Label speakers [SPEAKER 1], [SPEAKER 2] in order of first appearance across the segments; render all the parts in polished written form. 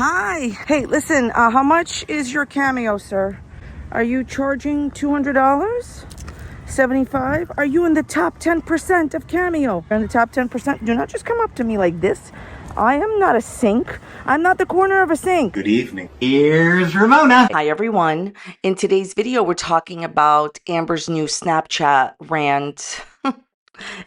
[SPEAKER 1] Hi. Hey, listen, how much is your Cameo, sir? Are you charging $200? 75? Are you in the top 10% of Cameo? You're in the top 10%? Do not just come up to me like this. I am not a sink. I'm not the corner of a sink.
[SPEAKER 2] Good evening. Here's Ramona.
[SPEAKER 1] Hi, everyone. In today's video, we're talking about Amber's new Snapchat rant.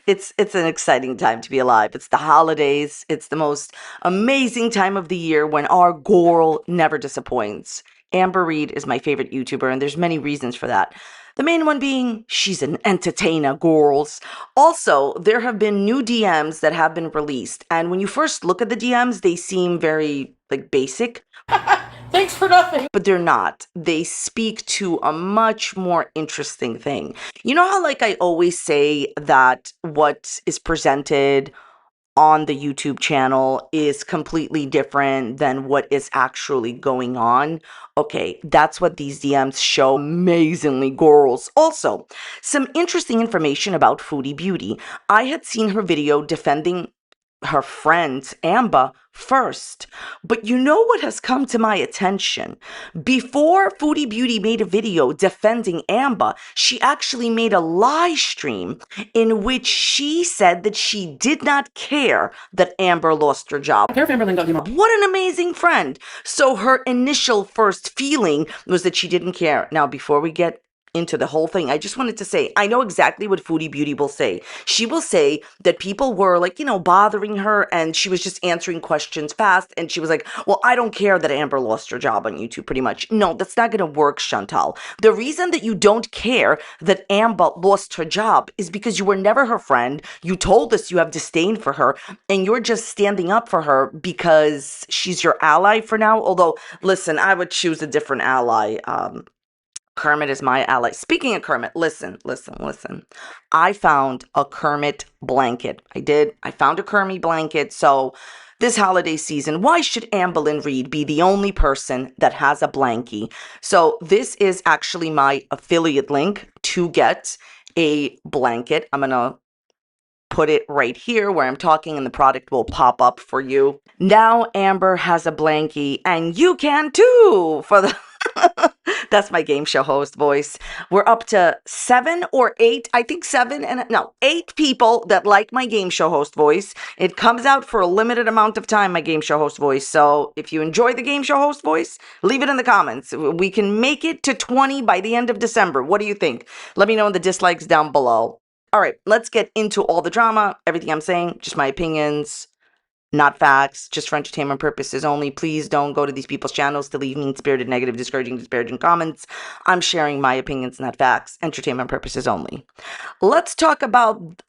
[SPEAKER 1] It's an exciting time to be alive. It's the holidays. It's the most amazing time of the year when our girl never disappoints. Amber Reid is my favorite YouTuber, and there's many reasons for that. The main one being she's an entertainer, girls. Also, there have been new DMs that have been released, and when you first look at the DMs, they seem very basic.
[SPEAKER 3] Thanks for nothing.
[SPEAKER 1] But they're not. They speak to a much more interesting thing. You know how I always say that what is presented on the YouTube channel is completely different than what is actually going on? Okay, that's what these DMs show amazingly, girls. Also, some interesting information about Foodie Beauty. I had seen her video defending her friend Amber first. But you know what has come to my attention? Before Foodie Beauty made a video defending Amber, she actually made a live stream in which she said that she did not care that Amber lost her job.
[SPEAKER 3] I don't care if Amberlynn got you more.
[SPEAKER 1] What an amazing friend. So her initial first feeling was that she didn't care. Now, before we get into the whole thing, I just wanted to say, I know exactly what Foodie Beauty will say. She will say that people were bothering her and she was just answering questions fast. And she was like, well, I don't care that Amber lost her job on YouTube, pretty much. No, that's not going to work, Chantal. The reason that you don't care that Amber lost her job is because you were never her friend. You told us you have disdain for her and you're just standing up for her because she's your ally for now. Although, listen, I would choose a different ally. Kermit is my ally. Speaking of Kermit, listen. I found a Kermit blanket. I found a Kermit blanket. So this holiday season, why should Amberlynn Reid be the only person that has a blankie? So this is actually my affiliate link to get a blanket. I'm going to put it right here where I'm talking and the product will pop up for you. Now Amber has a blankie and you can too for the... That's my game show host voice. We're up to 7 or 8, I think 8 people that like my game show host voice. It comes out for a limited amount of time, my game show host voice. So if you enjoy the game show host voice, leave it in the comments. We can make it to 20 by the end of December. What do you think? Let me know in the dislikes down below. All right, let's get into all the drama. Everything I'm saying, just my opinions. Not facts, just for entertainment purposes only. Please don't go to these people's channels to leave mean-spirited, negative, disparaging comments. I'm sharing my opinions, not facts. Entertainment purposes only. Let's talk about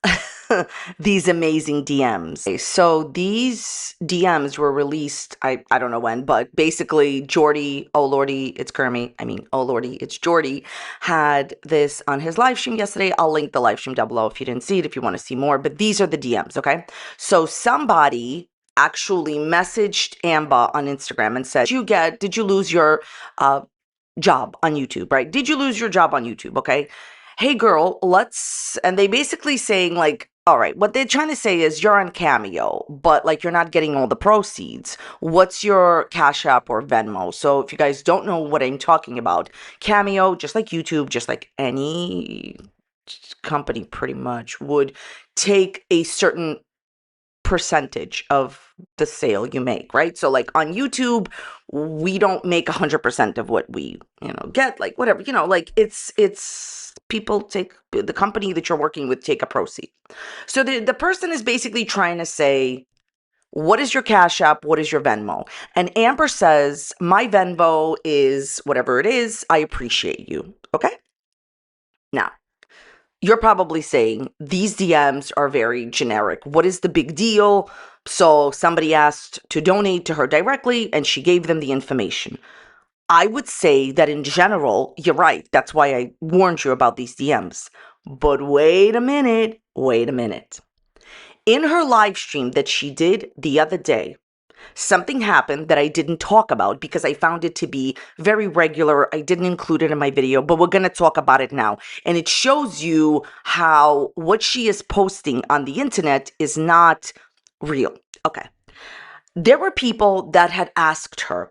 [SPEAKER 1] these amazing DMs. Okay, so these DMs were released, I don't know when, but basically Jordy, oh lordy, it's Kermit. Oh lordy, it's Jordy, had this on his live stream yesterday. I'll link the live stream down below if you didn't see it, if you want to see more. But these are the DMs, okay? So somebody actually messaged Amber on Instagram and said, did you lose your job on YouTube, right? Did you lose your job on YouTube, okay? Hey girl, and they basically saying all right, what they're trying to say is you're on Cameo, but you're not getting all the proceeds. What's your Cash App or Venmo? So if you guys don't know what I'm talking about, Cameo, just like YouTube, just like any company pretty much, would take a certain percentage of the sale you make, right? So on YouTube, we don't make 100% of what we, get, whatever, it's people take, the company that you're working with take a proceed. So the person is basically trying to say, what is your Cash App? What is your Venmo? And Amber says, my Venmo is whatever it is. I appreciate you. Okay. Now, you're probably saying these DMs are very generic. What is the big deal? So somebody asked to donate to her directly and she gave them the information. I would say that in general, you're right. That's why I warned you about these DMs. But wait a minute. In her live stream that she did the other day, something happened that I didn't talk about because I found it to be very regular. I didn't include it in my video, but we're going to talk about it now. And it shows you how what she is posting on the internet is not real. Okay. There were people that had asked her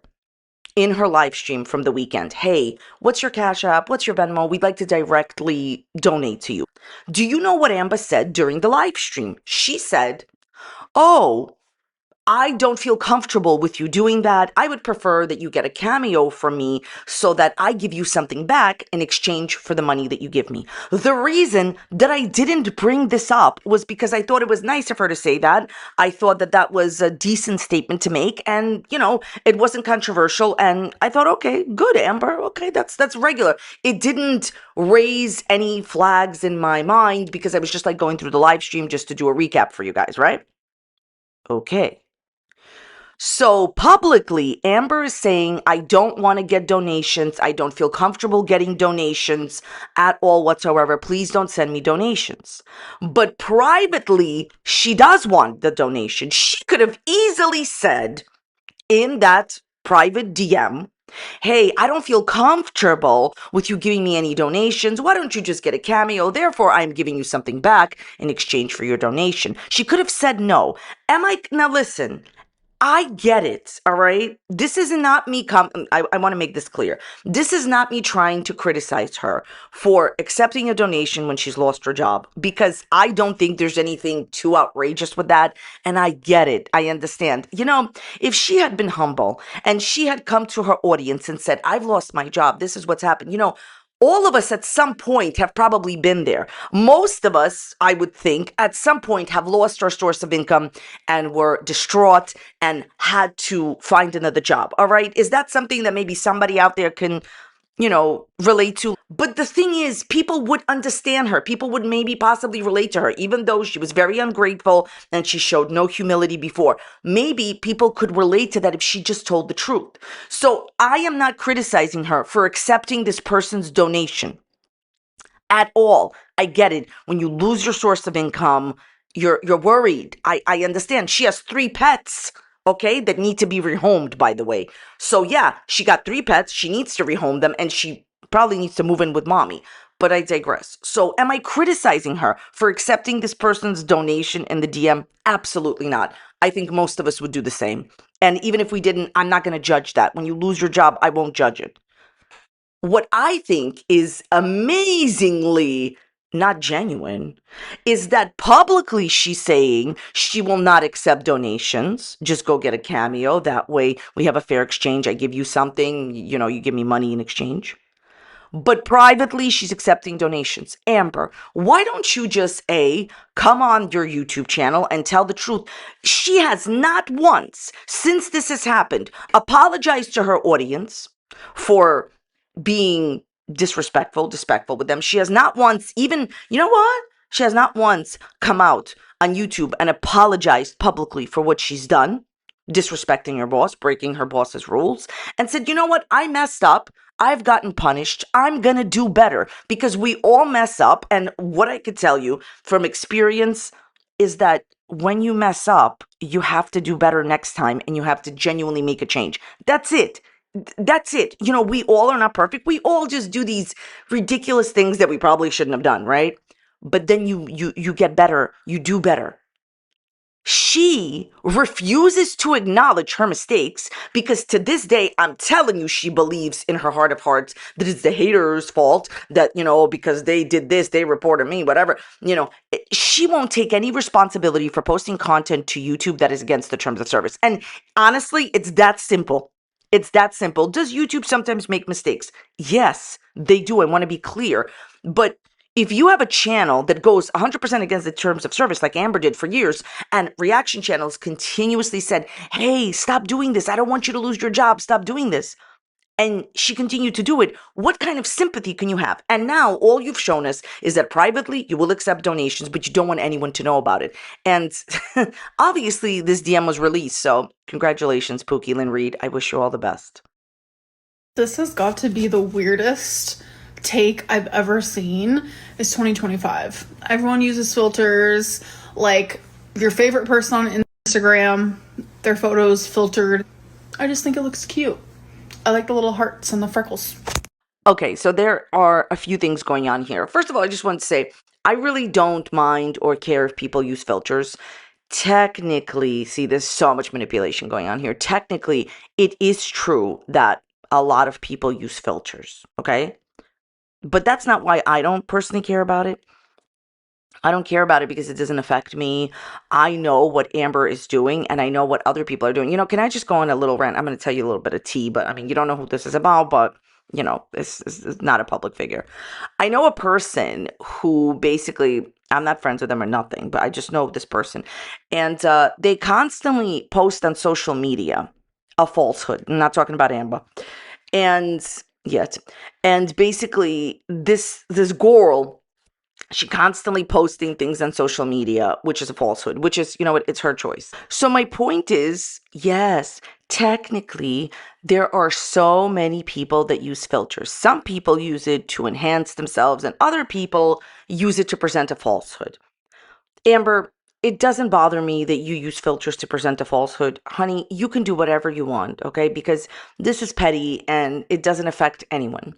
[SPEAKER 1] in her live stream from the weekend, hey, what's your Cash App? What's your Venmo? We'd like to directly donate to you. Do you know what Amber said during the live stream? She said, oh, I don't feel comfortable with you doing that. I would prefer that you get a cameo from me so that I give you something back in exchange for the money that you give me. The reason that I didn't bring this up was because I thought it was nice of her to say that. I thought that that was a decent statement to make, and it wasn't controversial, and I thought, okay, good, Amber. Okay, that's regular. It didn't raise any flags in my mind because I was just like going through the live stream just to do a recap for you guys, right? Okay. So publicly, Amber is saying, I don't want to get donations. I don't feel comfortable getting donations at all whatsoever. Please don't send me donations. But privately, she does want the donation. She could have easily said in that private DM, hey, I don't feel comfortable with you giving me any donations. Why don't you just get a cameo? Therefore, I'm giving you something back in exchange for your donation. She could have said no. Now listen, I get it, all right? This is not me. I want to make this clear. This is not me trying to criticize her for accepting a donation when she's lost her job, because I don't think there's anything too outrageous with that. And I get it. I understand. If she had been humble and she had come to her audience and said, I've lost my job, this is what's happened, all of us at some point have probably been there. Most of us, I would think, at some point have lost our source of income and were distraught and had to find another job. All right. Is that something that maybe somebody out there can, relate to? But the thing is, people would understand her. People would maybe possibly relate to her, even though she was very ungrateful and she showed no humility before. Maybe people could relate to that if she just told the truth. So I am not criticizing her for accepting this person's donation at all. I get it. When you lose your source of income, you're worried. I understand. She has 3 pets, okay, that need to be rehomed, by the way. So yeah, she got 3 pets. She needs to rehome them, and she probably needs to move in with mommy. But I digress. So am I criticizing her for accepting this person's donation in the DM? Absolutely not. I think most of us would do the same. And even if we didn't, I'm not going to judge that. When you lose your job, I won't judge it. What I think is amazingly not genuine is that publicly she's saying she will not accept donations. Just go get a cameo. That way we have a fair exchange. I give you something, you give me money in exchange. But privately, she's accepting donations. Amber, why don't you just come on your YouTube channel and tell the truth? She has not once, since this has happened, apologized to her audience for being despectful with them. She has not once even, you know what? She has not once come out on YouTube and apologized publicly for what she's done, disrespecting her boss, breaking her boss's rules, and said, you know what? I messed up. I've gotten punished. I'm going to do better, because we all mess up. And what I could tell you from experience is that when you mess up, you have to do better next time, and you have to genuinely make a change. That's it. That's it. We all are not perfect. We all just do these ridiculous things that we probably shouldn't have done, right? But then you get better. You do better. She refuses to acknowledge her mistakes because to this day, I'm telling you, she believes in her heart of hearts that it's the haters' fault, that, because they did this, they reported me, whatever. She won't take any responsibility for posting content to YouTube that is against the terms of service. And honestly, it's that simple. It's that simple. Does YouTube sometimes make mistakes? Yes, they do. I want to be clear. But if you have a channel that goes 100% against the terms of service, like Amber did for years, and reaction channels continuously said, hey, stop doing this. I don't want you to lose your job. Stop doing this. And she continued to do it. What kind of sympathy can you have? And now all you've shown us is that privately you will accept donations, but you don't want anyone to know about it. And obviously this DM was released. So congratulations, Amberlynn Reid. I wish you all the best.
[SPEAKER 3] This has got to be the weirdest take I've ever seen. Is 2025. Everyone uses filters. Like your favorite person on Instagram, their photos filtered. I just think it looks cute. I like the little hearts and the freckles.
[SPEAKER 1] Okay, so there are a few things going on here. First of all, I just want to say, I really don't mind or care if people use filters. technically, see, there's so much manipulation going on here. Technically, it is true that a lot of people use filters, okay? But that's not why I don't personally care about it. I don't care about it because it doesn't affect me. I know what Amber is doing and I know what other people are doing. Can I just go on a little rant? I'm going to tell you a little bit of tea, but I mean, you don't know who this is about, but this is not a public figure. I know a person who basically, I'm not friends with them or nothing, but I just know this person. And they constantly post on social media a falsehood. I'm not talking about Amber. And yet, and basically this girl, she constantly posting things on social media, which is a falsehood, which is, it's her choice. So my point is, yes, technically, there are so many people that use filters. Some people use it to enhance themselves, and other people use it to present a falsehood. Amber, it doesn't bother me that you use filters to present a falsehood. Honey, you can do whatever you want, okay? Because this is petty and it doesn't affect anyone.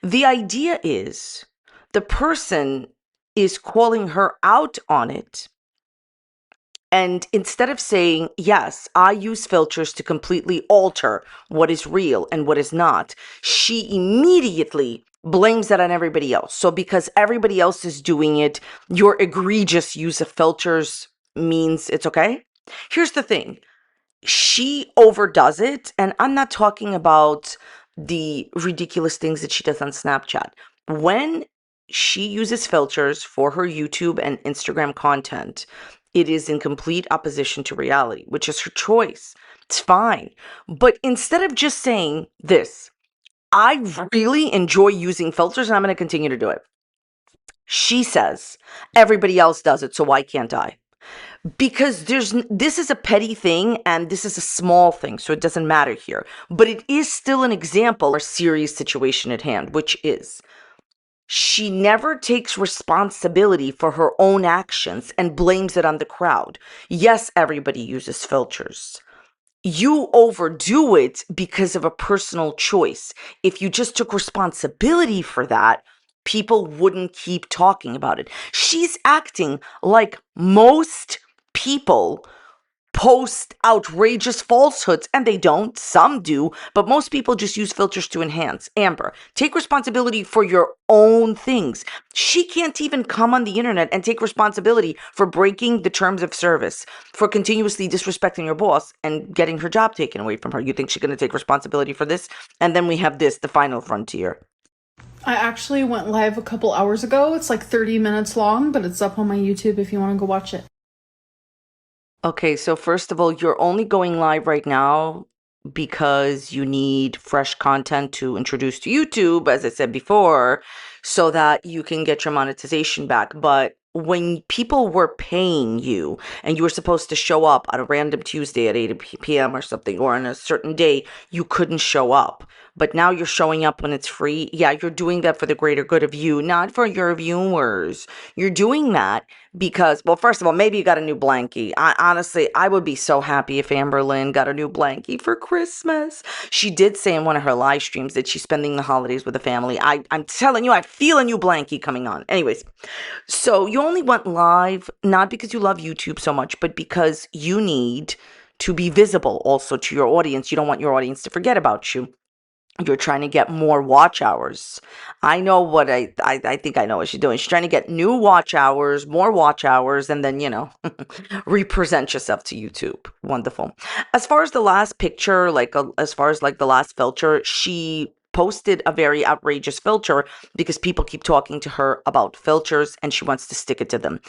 [SPEAKER 1] The idea is the person is calling her out on it. And instead of saying, yes, I use filters to completely alter what is real and what is not, she immediately blames that on everybody else. So because everybody else is doing it, your egregious use of filters means it's okay. Here's the thing. She overdoes it, and I'm not talking about the ridiculous things that she does on Snapchat. When she uses filters for her YouTube and Instagram content, it is in complete opposition to reality, which is her choice. It's fine. But instead of just saying this, I really enjoy using filters and I'm going to continue to do it. She says, everybody else does it, so why can't I? Because this is a petty thing and this is a small thing, so it doesn't matter here. But it is still an example of a serious situation at hand, which is she never takes responsibility for her own actions and blames it on the crowd. Yes, everybody uses filters. You overdo it because of a personal choice. If you just took responsibility for that, people wouldn't keep talking about it. She's acting like most people post outrageous falsehoods, and they don't. Some do, but most people just use filters to enhance. Amber, take responsibility for your own things. She can't even come on the internet and take responsibility for breaking the terms of service, for continuously disrespecting your boss and getting her job taken away from her. You think she's going to take responsibility for this? And then we have this, the final frontier.
[SPEAKER 3] I actually went live a couple hours ago. It's like 30 minutes long, but it's up on my YouTube if you want to go watch it.
[SPEAKER 1] Okay, so first of all, you're only going live right now because you need fresh content to introduce to YouTube, as I said before, so that you can get your monetization back. But when people were paying you and you were supposed to show up on a random Tuesday at 8 p.m. or something, or on a certain day, you couldn't show up. But now you're showing up when it's free. Yeah, you're doing that for the greater good of you, not for your viewers. You're doing that because, well, first of all, maybe you got a new blankie. Honestly, I would be so happy if Amberlynn got a new blankie for Christmas. She did say in one of her live streams that she's spending the holidays with the family. I'm telling you, I feel a new blankie coming on. Anyways, so you only went live, not because you love YouTube so much, but because you need to be visible also to your audience. You don't want your audience to forget about you. You're trying to get more watch hours. I know what I think I know what she's doing. She's trying to get new watch hours, more watch hours, and then, represent yourself to YouTube. Wonderful. As far as the last picture, as far as the last filter, she posted a very outrageous filter because people keep talking to her about filters and she wants to stick it to them.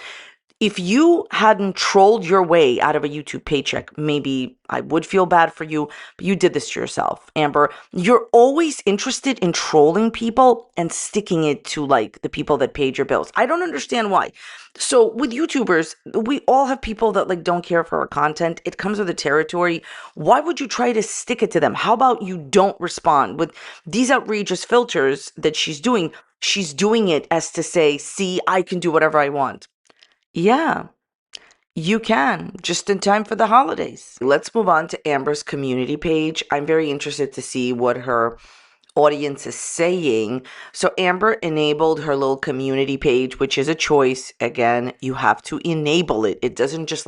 [SPEAKER 1] If you hadn't trolled your way out of a YouTube paycheck, maybe I would feel bad for you, but you did this to yourself, Amber. You're always interested in trolling people and sticking it to the people that paid your bills. I don't understand why. So with YouTubers, we all have people that don't care for our content. It comes with the territory. Why would you try to stick it to them? How about you don't respond? With these outrageous filters that she's doing it as to say, see, I can do whatever I want. Yeah, you can, just in time for the holidays. Let's move on to Amber's community page. I'm very interested to see what her audience is saying. So Amber enabled her little community page, which is a choice. Again, you have to enable it. It doesn't just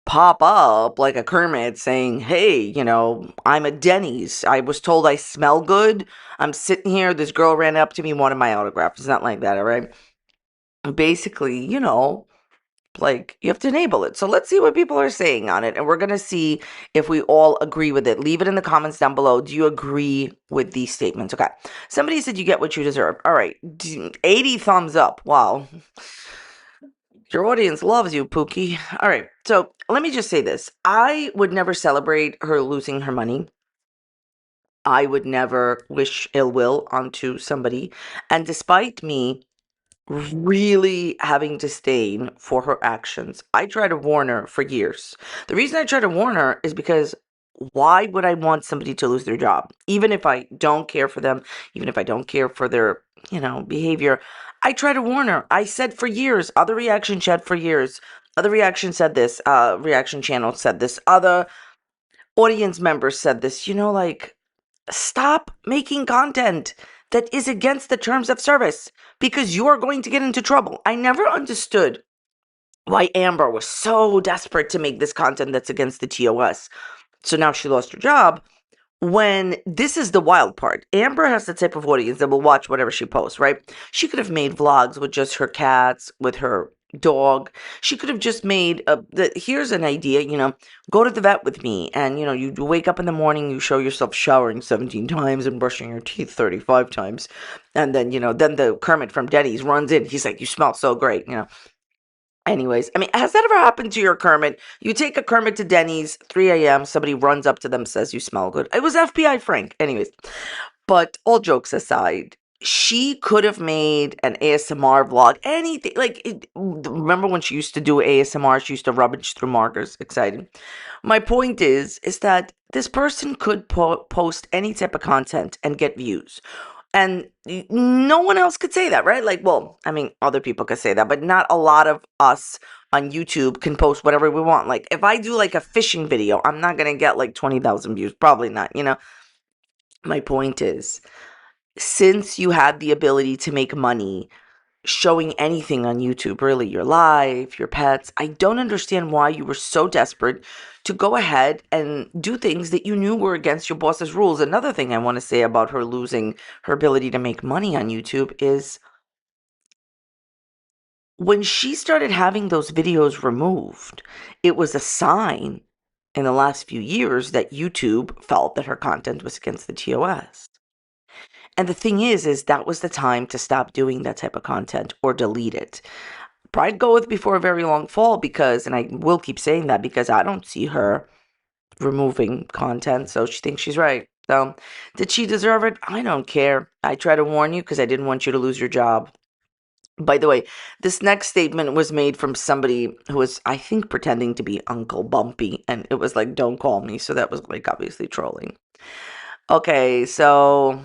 [SPEAKER 1] pop up like a Kermit saying, hey, I'm at Denny's. I was told I smell good. I'm sitting here. This girl ran up to me, wanted my autograph. It's not like that, all right? Basically, like you have to enable it. So let's see what people are saying on it. And we're going to see if we all agree with it. Leave it in the comments down below. Do you agree with these statements? Okay. Somebody said you get what you deserve. All right. 80 thumbs up. Wow. Your audience loves you, Pookie. All right. So let me just say this. I would never celebrate her losing her money. I would never wish ill will onto somebody. And despite me really having disdain for her actions, I tried to warn her for years. The reason I tried to warn her is because why would I want somebody to lose their job? Even if I don't care for them, even if I don't care for their, behavior, I try to warn her. I said for years, other reaction chat for years, other reaction said this, reaction channel said this, other audience members said this, like, stop making content that is against the terms of service because you are going to get into trouble. I never understood why Amber was so desperate to make this content that's against the TOS. So now she lost her job. When this is the wild part, Amber has the type of audience that will watch whatever she posts, right? She could have made vlogs with just her cats, with her dog. She could have just made here's an idea, go to the vet with me. And, you wake up in the morning, you show yourself showering 17 times and brushing your teeth 35 times. And then, then the Kermit from Denny's runs in. He's like, you smell so great, Anyways, I mean, has that ever happened to your Kermit? You take a Kermit to Denny's, 3 a.m., somebody runs up to them, says you smell good. It was FBI Frank. Anyways, but all jokes aside, she could have made an ASMR vlog, anything. Remember when she used to do ASMR? She used to rummage through markers. Exciting. My point is that this person could post any type of content and get views. And no one else could say that, right? Like, well, I mean, other people could say that, but not a lot of us on YouTube can post whatever we want. Like, if I do like a fishing video, I'm not going to get like 20,000 views. Probably not, My point is, since you had the ability to make money showing anything on YouTube, really, your life, your pets, I don't understand why you were so desperate to go ahead and do things that you knew were against your boss's rules. Another thing I want to say about her losing her ability to make money on YouTube is when she started having those videos removed, it was a sign in the last few years that YouTube felt that her content was against the TOS. And the thing is that was the time to stop doing that type of content or delete it. Pride goeth before a very long fall because, and I will keep saying that because I don't see her removing content, so she thinks she's right. So, did she deserve it? I don't care. I try to warn you because I didn't want you to lose your job. By the way, this next statement was made from somebody who was, I think, pretending to be Uncle Bumpy, and it was like, don't call me, so that was like obviously trolling. Okay, so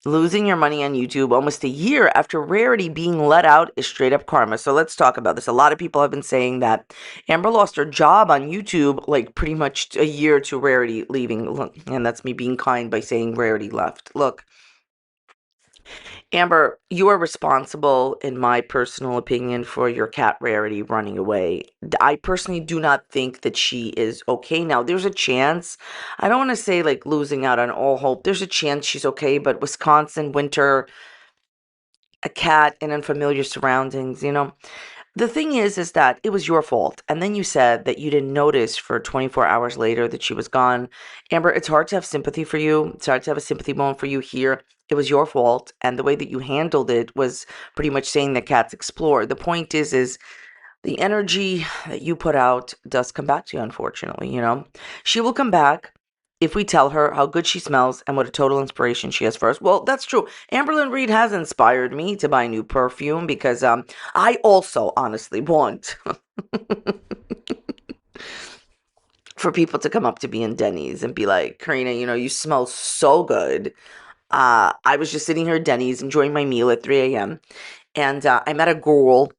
[SPEAKER 1] losing your money on YouTube almost a year after Rarity being let out is straight up karma. So let's talk about this. A lot of people have been saying that Amber lost her job on YouTube like pretty much a year to Rarity leaving. Look, and that's me being kind by saying Rarity left. Look, Amber, you are responsible, in my personal opinion, for your cat Rarity running away. I personally do not think that she is okay now. There's a chance. I don't want to say like losing out on all hope. There's a chance she's okay, but Wisconsin winter, a cat in unfamiliar surroundings, The thing is that it was your fault. And then you said that you didn't notice for 24 hours later that she was gone. Amber, it's hard to have sympathy for you. It's hard to have a sympathy bone for you here. It was your fault. And the way that you handled it was pretty much saying that cats explore. The point is the energy that you put out does come back to you, unfortunately, She will come back if we tell her how good she smells and what a total inspiration she has for us. Well, that's true. Amberlynn Reid has inspired me to buy new perfume because I also honestly want for people to come up to me in Denny's and be like, Karina, you smell so good. I was just sitting here at Denny's enjoying my meal at 3 a.m. and I met a girl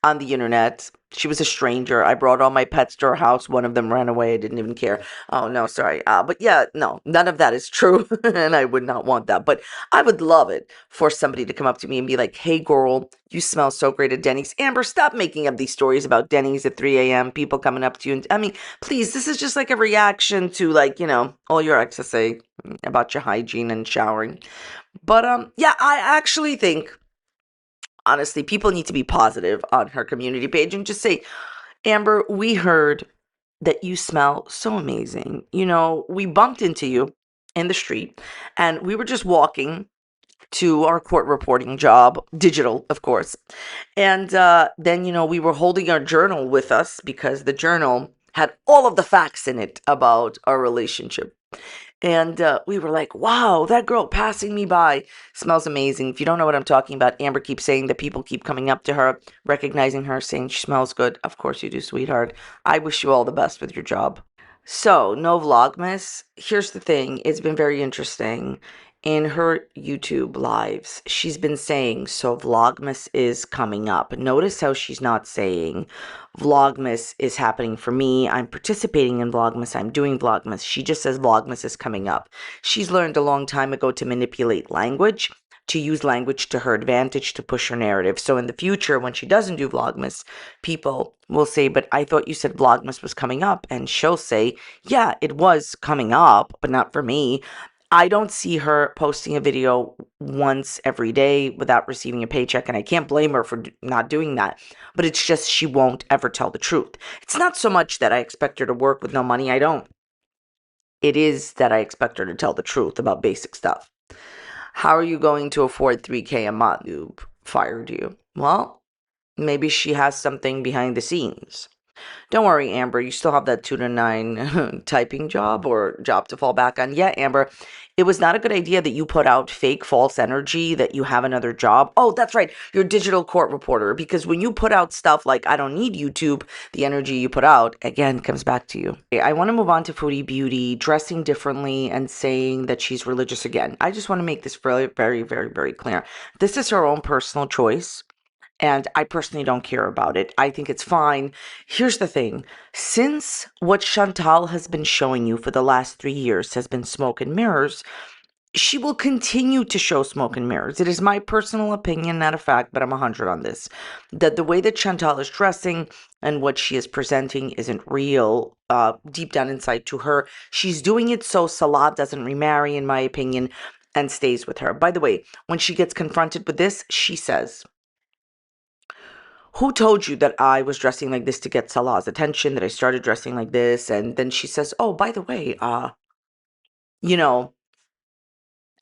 [SPEAKER 1] on the internet She was a stranger. I brought all my pets to her house. One of them ran away. I didn't even care. Oh, no, sorry. But yeah, no, none of that is true. And I would not want that. But I would love it for somebody to come up to me and be like, hey, girl, you smell so great at Denny's. Amber, stop making up these stories about Denny's at 3 a.m., people coming up to you. And I mean, please, this is just like a reaction to, like, all your exes say about your hygiene and showering. But yeah, I actually think, honestly, people need to be positive on her community page and just say, Amber, we heard that you smell so amazing. We bumped into you in the street and we were just walking to our court reporting job, digital, of course. And then, we were holding our journal with us because the journal had all of the facts in it about our relationship. And we were like, wow, that girl passing me by smells amazing. If you don't know what I'm talking about, Amber keeps saying that people keep coming up to her, recognizing her, saying she smells good. Of course you do, sweetheart. I wish you all the best with your job. So, no Vlogmas. Here's the thing. It's been very interesting. In her YouTube lives, she's been saying, so Vlogmas is coming up. Notice how she's not saying, Vlogmas is happening for me. I'm participating in Vlogmas. I'm doing Vlogmas. She just says Vlogmas is coming up. She's learned a long time ago to manipulate language, to use language to her advantage to push her narrative. So in the future, when she doesn't do Vlogmas, people will say, but I thought you said Vlogmas was coming up. And she'll say, yeah, it was coming up, but not for me. I don't see her posting a video once every day without receiving a paycheck, and I can't blame her for not doing that. But it's just she won't ever tell the truth. It's not so much that I expect her to work with no money. I don't. It is that I expect her to tell the truth about basic stuff. How are you going to afford $3K a month? You fired you. Well, maybe she has something behind the scenes. Don't worry, Amber. You still have that 2 to 9 typing job or job to fall back on. Yeah, Amber, it was not a good idea that you put out fake false energy that you have another job. Oh, that's right. You're a digital court reporter, because when you put out stuff like, I don't need YouTube, the energy you put out, again, comes back to you. Okay, I want to move on to Foodie Beauty, dressing differently and saying that she's religious again. I just want to make this very, very, very, very clear. This is her own personal choice. And I personally don't care about it. I think it's fine. Here's the thing. Since what Chantal has been showing you for the last 3 years has been smoke and mirrors, she will continue to show smoke and mirrors. It is my personal opinion, not a fact, but I'm 100 on this, that the way that Chantal is dressing and what she is presenting isn't real, deep down inside to her. She's doing it so Salah doesn't remarry, in my opinion, and stays with her. By the way, when she gets confronted with this, she says, who told you that I was dressing like this to get Salah's attention, that I started dressing like this? And then she says, oh, by the way, you know,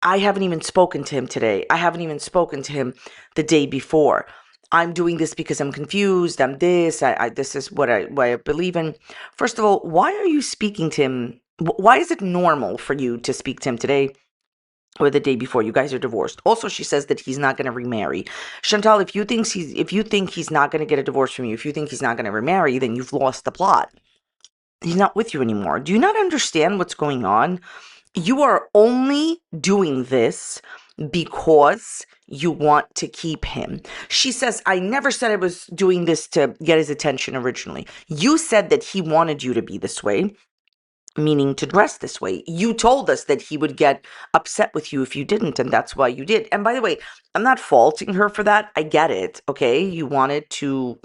[SPEAKER 1] I haven't even spoken to him today. I haven't even spoken to him the day before. I'm doing this because I'm confused. I'm this. This is what I believe in. First of all, why are you speaking to him? Why is it normal for you to speak to him today or the day before? You guys are divorced. Also, she says that he's not going to remarry. Chantal, if you think he's not going to get a divorce from you, if you think he's not going to remarry, then you've lost the plot. He's not with you anymore. Do you not understand what's going on? You are only doing this because you want to keep him. She says, I never said I was doing this to get his attention originally. You said that he wanted you to be this way, meaning to dress this way. You told us that he would get upset with you if you didn't, and that's why you did. And by the way, I'm not faulting her for that. I get it, okay? You wanted to,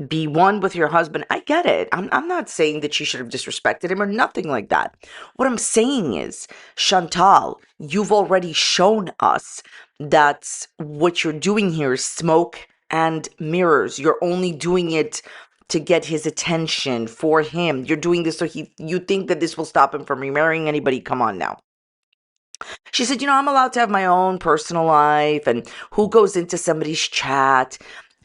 [SPEAKER 1] be one with your husband. I get it. I'm not saying that you should have disrespected him or nothing like that. What I'm saying is, Chantal, you've already shown us that what you're doing here is smoke and mirrors. You're only doing it to get his attention, for him. You're doing this so you think that this will stop him from remarrying anybody. Come on now. She said, I'm allowed to have my own personal life, and who goes into somebody's chat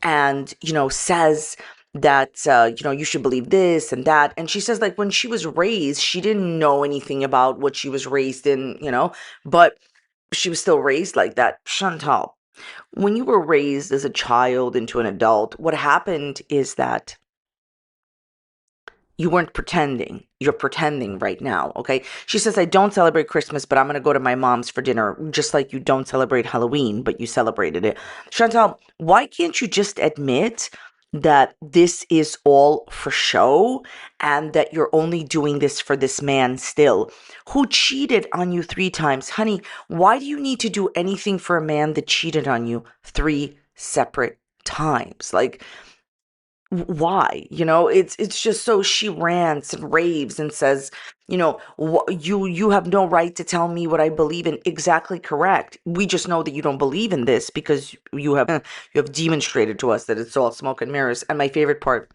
[SPEAKER 1] and, says that, you should believe this and that. And she says, like, when she was raised, she didn't know anything about what she was raised in, but she was still raised like that. Chantal, when you were raised as a child into an adult, what happened is that you weren't pretending. You're pretending right now, okay? She says, I don't celebrate Christmas, but I'm going to go to my mom's for dinner, just like you don't celebrate Halloween, but you celebrated it. Chantal, why can't you just admit that this is all for show and that you're only doing this for this man still who cheated on you 3 times. Honey, why do you need to do anything for a man that cheated on you 3 separate times? Like, why? It's just so she rants and raves and says, you have no right to tell me what I believe in. Exactly correct. We just know that you don't believe in this because you have demonstrated to us that it's all smoke and mirrors. And my favorite part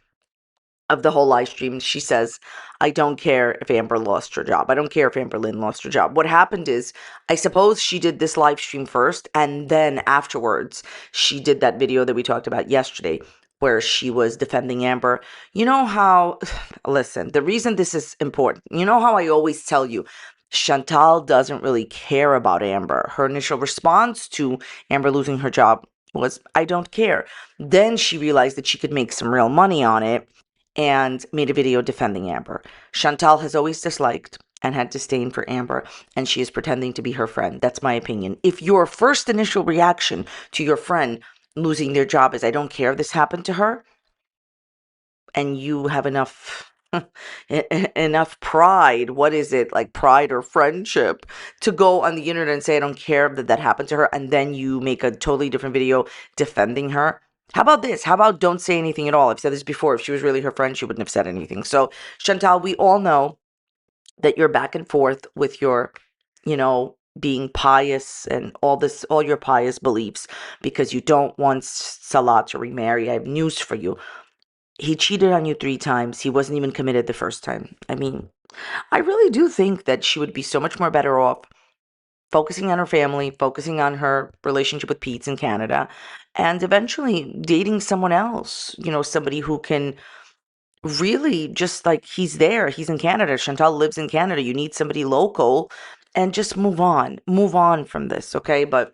[SPEAKER 1] of the whole live stream, she says, I don't care if Amber lost her job. I don't care if Amberlynn lost her job. What happened is, I suppose she did this live stream first, and then afterwards, she did that video that we talked about yesterday, where she was defending Amber. You know how, listen, the reason this is important, you know how I always tell you, Chantal doesn't really care about Amber. Her initial response to Amber losing her job was, I don't care. Then she realized that she could make some real money on it and made a video defending Amber. Chantal has always disliked and had disdain for Amber, and she is pretending to be her friend. That's my opinion. If your first initial reaction to your friend losing their job is, I don't care if this happened to her, and you have enough pride, what is it, like pride or friendship, to go on the internet and say, I don't care that happened to her, and then you make a totally different video defending her. How about this? How about don't say anything at all? I've said this before. If she was really her friend, she wouldn't have said anything. So, Chantal, we all know that you're back and forth with your, being pious and all your pious beliefs because you don't want Salah to remarry. I have news for you. He cheated on you 3 times. He wasn't even committed the first time. I mean, I really do think that she would be so much more better off focusing on her family, focusing on her relationship with Pete in Canada, and eventually dating someone else, somebody who can really just like, he's there, he's in Canada. Chantal lives in Canada. You need somebody local and just move on from this, okay? But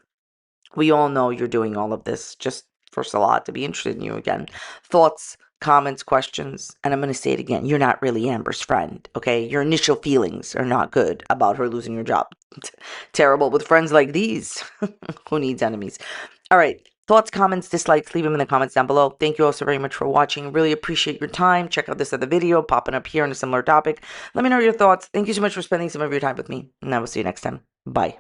[SPEAKER 1] we all know you're doing all of this just for Salah to be interested in you again. Thoughts, comments, questions, and I'm going to say it again. You're not really Amber's friend, okay? Your initial feelings are not good about her losing her job. Terrible with friends like these. Who needs enemies? All right. Thoughts, comments, dislikes, leave them in the comments down below. Thank you all so very much for watching. Really appreciate your time. Check out this other video popping up here on a similar topic. Let me know your thoughts. Thank you so much for spending some of your time with me, and I will see you next time. Bye.